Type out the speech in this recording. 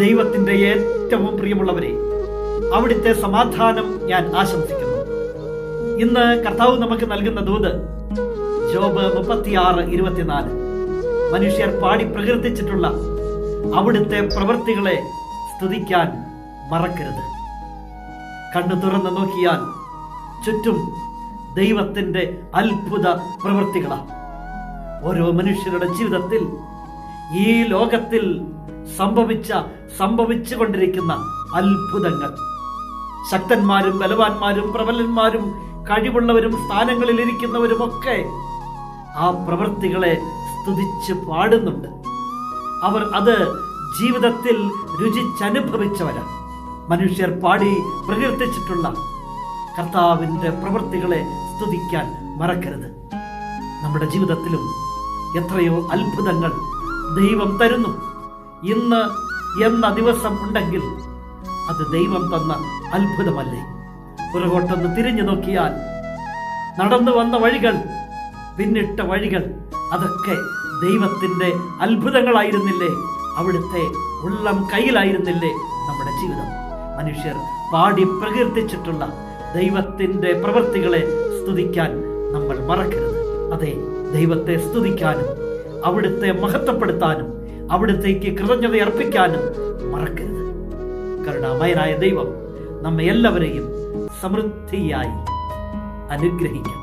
ദൈവത്തിന്റെ ഏറ്റവും പ്രിയമുള്ളവരെ, അവിടുത്തെ സമാധാനം ഞാൻ ആശംസിക്കുന്നു. ഇന്ന് കർത്താവ് നമുക്ക് നൽകുന്ന ദൂത് ജോബ് 36:24. മനുഷ്യർ പാടി പ്രകീർത്തിച്ചിട്ടുള്ള അവിടുത്തെ പ്രവൃത്തികളെ സ്തുതിക്കാൻ മറക്കരുത്. കണ്ണു തുറന്ന് നോക്കിയാൽ ചുറ്റും ദൈവത്തിന്റെ അത്ഭുത പ്രവൃത്തികളാണ്. ഓരോ മനുഷ്യരുടെ ജീവിതത്തിൽ ഈ ലോകത്തിൽ സംഭവിച്ചുകൊണ്ടിരിക്കുന്ന അത്ഭുതങ്ങൾ, ശക്തന്മാരും ബലവാന്മാരും പ്രബലന്മാരും കഴിവുള്ളവരും സ്ഥാനങ്ങളിൽ ഇരിക്കുന്നവരുമൊക്കെ ആ പ്രവൃത്തികളെ സ്തുതിച്ച് പാടുന്നുണ്ട്. അവർ അത് ജീവിതത്തിൽ രുചിച്ചനുഭവിച്ചവരാണ്. മനുഷ്യർ പാടി പ്രകീർത്തിച്ചിട്ടുള്ള കർത്താവിന്റെ പ്രവൃത്തികളെ സ്തുതിക്കാൻ മറക്കരുത്. നമ്മുടെ ജീവിതത്തിലും എത്രയോ അത്ഭുതങ്ങൾ ദൈവം തരുന്നു. ഇന്ന് എന്ന ദിവസം ഉണ്ടെങ്കിൽ അത് ദൈവം തന്ന അത്ഭുതമല്ലേ? പുറകോട്ടൊന്ന് തിരിഞ്ഞു നോക്കിയാൽ നടന്നു വന്ന വഴികൾ, പിന്നിട്ട വഴികൾ, അതൊക്കെ ദൈവത്തിന്റെ അത്ഭുതങ്ങളായിരുന്നില്ലേ? അവിടുത്തെ ഉള്ളം കയ്യിലായിരുന്നില്ലേ നമ്മുടെ ജീവിതം? മനുഷ്യർ പാടി പ്രകീർത്തിച്ചിട്ടുള്ള ദൈവത്തിന്റെ പ്രവൃത്തികളെ സ്തുതിക്കാൻ നമ്മൾ മറക്കരുത്. അതെ, ദൈവത്തെ സ്തുതിക്കാനും അവിടുത്തെ മഹത്വപ്പെടുത്താനും അവിടുത്തേക്ക് കൃതജ്ഞത അർപ്പിക്കാനും മറക്കരുത്. കരുണാമയനായ ദൈവം നമ്മെ എല്ലാവരെയും സമൃദ്ധിയായി അനുഗ്രഹിക്കും.